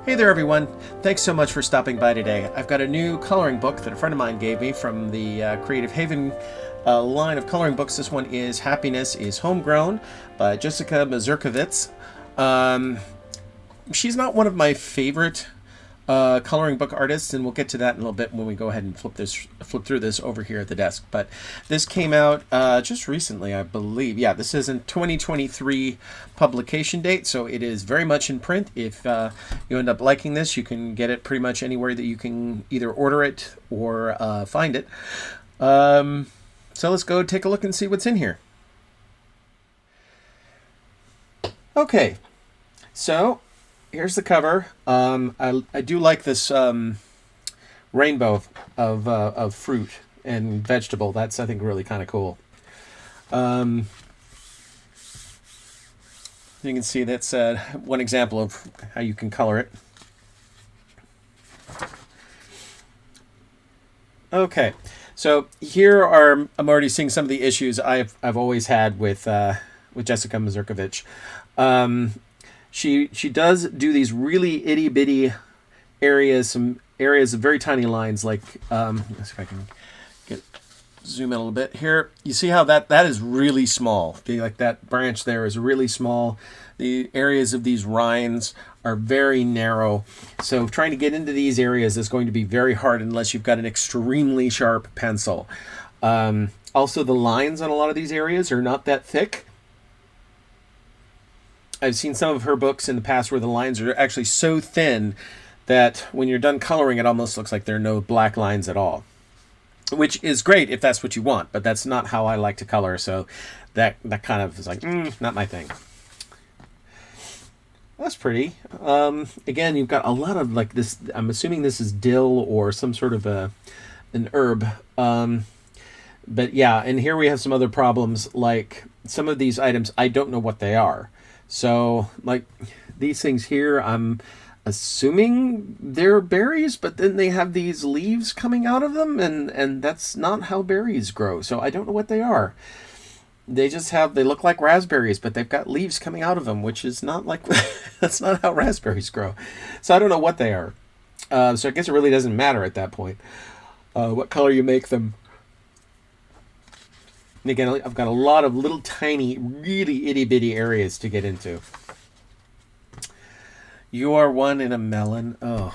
Hey there, everyone. Thanks so much for stopping by today. I've got a new coloring book that a friend of mine gave me from the Creative Haven line of coloring books. This one is Happiness is Homegrown by Jessica Mazurkewicz. Um, she's not one of my favorite coloring book artists, and we'll get to that in a little bit when we go ahead and flip through this over here at the desk. But this came out just recently, I believe. Yeah, this is a 2023 publication date, so it is very much in print. If you end up liking this, you can get it pretty much anywhere that you can either order it or find it. So let's go take a look and see what's in here. Okay, so here's the cover. I do like this rainbow of fruit and vegetable. That's, I think, really kind of cool. You can see that's one example of how you can color it. Okay, so I'm already seeing some of the issues I've always had with Jessica Mazurkewicz. She does do these really itty bitty areas, some areas of very tiny lines. Like let's see if I can zoom in a little bit here. You see how that is really small. Okay, like that branch there is really small. The areas of these rinds are very narrow. So trying to get into these areas is going to be very hard unless you've got an extremely sharp pencil. Also, the lines on a lot of these areas are not that thick. I've seen some of her books in the past where the lines are actually so thin that when you're done coloring, it almost looks like there are no black lines at all, which is great if that's what you want, but that's not how I like to color, so that kind of is like, not my thing. That's pretty. Again, you've got a lot of like this, I'm assuming this is dill or some sort of an herb. But yeah, and here we have some other problems, like some of these items, I don't know what they are. So, like, these things here, I'm assuming they're berries, but then they have these leaves coming out of them, and that's not how berries grow. So I don't know what they are. They look like raspberries, but they've got leaves coming out of them, which is not like, that's not how raspberries grow. So I don't know what they are. So I guess it really doesn't matter at that point what color you make them. And again, I've got a lot of little tiny, really itty-bitty areas to get into. You are one in a melon. Oh.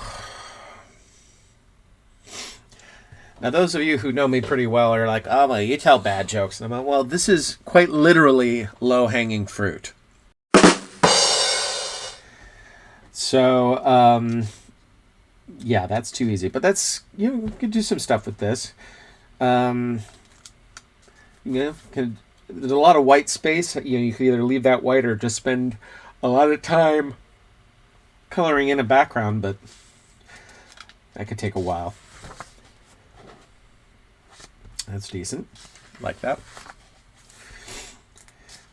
Now, those of you who know me pretty well are like, oh, well, you tell bad jokes. And I'm like, well, this is quite literally low-hanging fruit. So, yeah, that's too easy. But that's, you could do some stuff with this. There's a lot of white space. You can either leave that white or just spend a lot of time coloring in a background, but that could take a while. That's decent. Like that.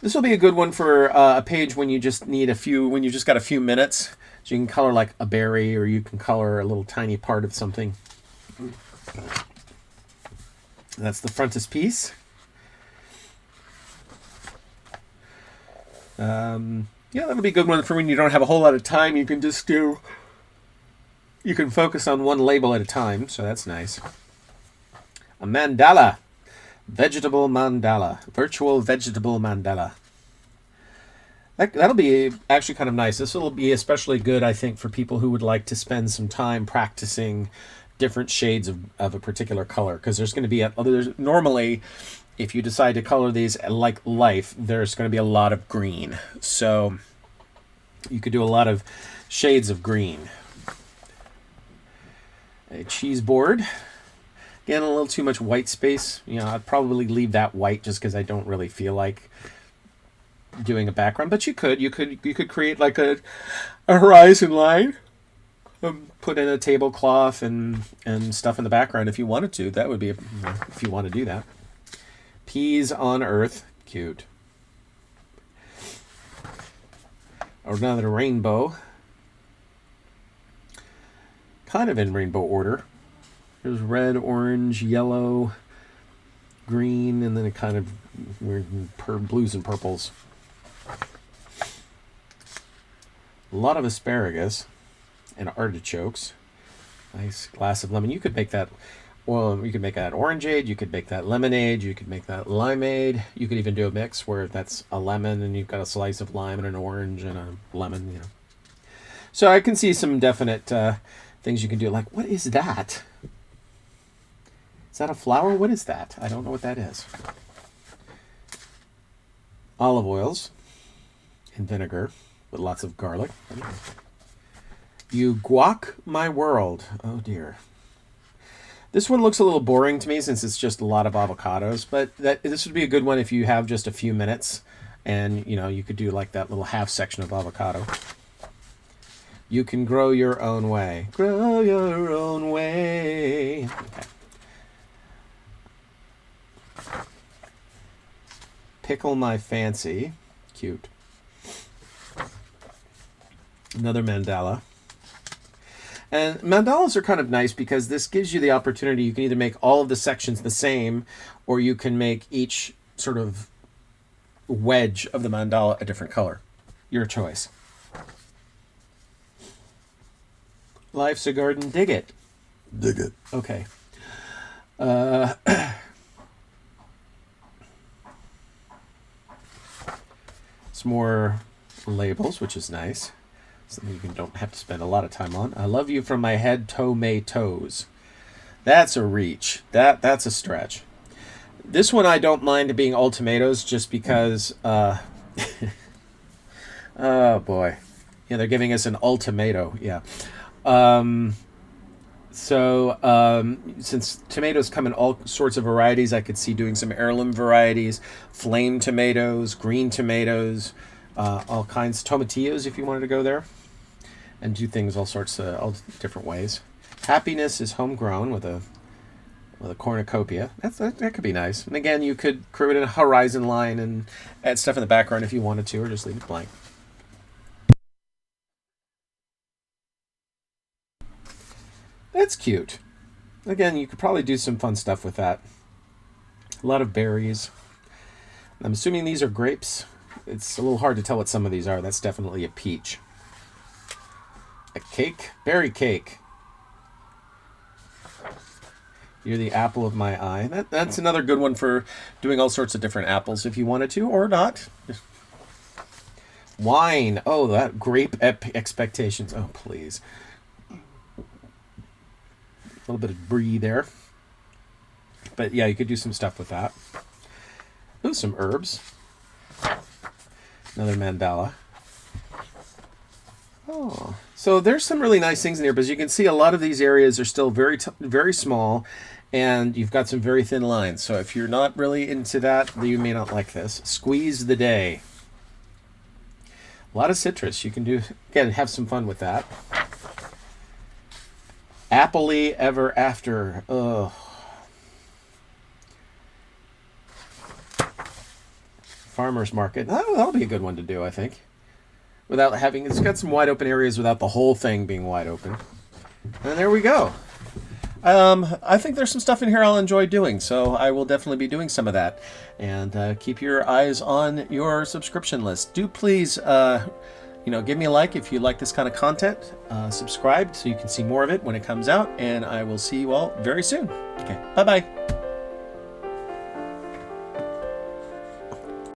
This will be a good one for a page when you just when you just got a few minutes. So you can color like a berry, or you can color a little tiny part of something. That's the frontispiece. Yeah, that'll be a good one for when you don't have a whole lot of time. You can focus on one label at a time, so that's nice. A mandala. Vegetable mandala. Virtual vegetable mandala. That'll be actually kind of nice. This will be especially good, I think, for people who would like to spend some time practicing different shades of a particular color, because there's going to be normally, if you decide to color these like life, there's going to be a lot of green. So you could do a lot of shades of green. A cheese board. Again, a little too much white space. I'd probably leave that white just because I don't really feel like doing a background. But you could create like a horizon line. Put in a tablecloth and stuff in the background if you wanted to. That would be if you want to do that. Peas on earth. Cute. Another rainbow. Kind of in rainbow order. There's red, orange, yellow, green, and then it kind of weird blues and purples. A lot of asparagus. and artichokes. Nice glass of lemon. You could make that, well, you could make that orangeade, you could make that lemonade, you could make that limeade. You could even do a mix where that's a lemon and you've got a slice of lime and an orange and a lemon, you know. So I can see some definite things you can do. Like, what is that? Is that a flower? What is that? I don't know what that is. Olive oils and vinegar with lots of garlic. You guac my world. Oh dear. This one looks a little boring to me since it's just a lot of avocados, but this would be a good one if you have just a few minutes and, you know, you could do like that little half section of avocado. You can grow your own way. Grow your own way. Okay. Pickle my fancy. Cute. Another mandala. And mandalas are kind of nice because this gives you the opportunity. You can either make all of the sections the same, or you can make each sort of wedge of the mandala a different color. Your choice. Life's a garden. Dig it. Dig it. Okay. Some more labels, which is nice. Something you don't have to spend a lot of time on. I love you from my head to my toes. That's a reach. That's a stretch. This one I don't mind being all tomatoes just because oh boy. Yeah, they're giving us an ultimato. Yeah. Since tomatoes come in all sorts of varieties, I could see doing some heirloom varieties, flame tomatoes, green tomatoes, all kinds, tomatillos if you wanted to go there, and do things all different ways. Happiness is homegrown with a cornucopia. That could be nice. And again, you could create a horizon line and add stuff in the background if you wanted to, or just leave it blank. That's cute. Again, you could probably do some fun stuff with that. A lot of berries. I'm assuming these are grapes. It's a little hard to tell what some of these are. That's definitely a peach. A cake? Berry cake. You're the apple of my eye. That's another good one for doing all sorts of different apples if you wanted to, or not. Wine. Oh, that grape expectations. Oh, please. A little bit of brie there. But yeah, you could do some stuff with that. Ooh, some herbs. Another mandala. Oh, so there's some really nice things in here, but as you can see, a lot of these areas are still very, very small, and you've got some very thin lines. So if you're not really into that, you may not like this. Squeeze the day. A lot of citrus. You can do, again, have some fun with that. Happily ever after. Ugh. Farmer's market. That'll be a good one to do, I think. Without having, it's got some wide open areas without the whole thing being wide open. And there we go. I think there's some stuff in here I'll enjoy doing, so I will definitely be doing some of that. And keep your eyes on your subscription list. Do please, give me a like if you like this kind of content. Subscribe so you can see more of it when it comes out, and I will see you all very soon. Okay, bye-bye.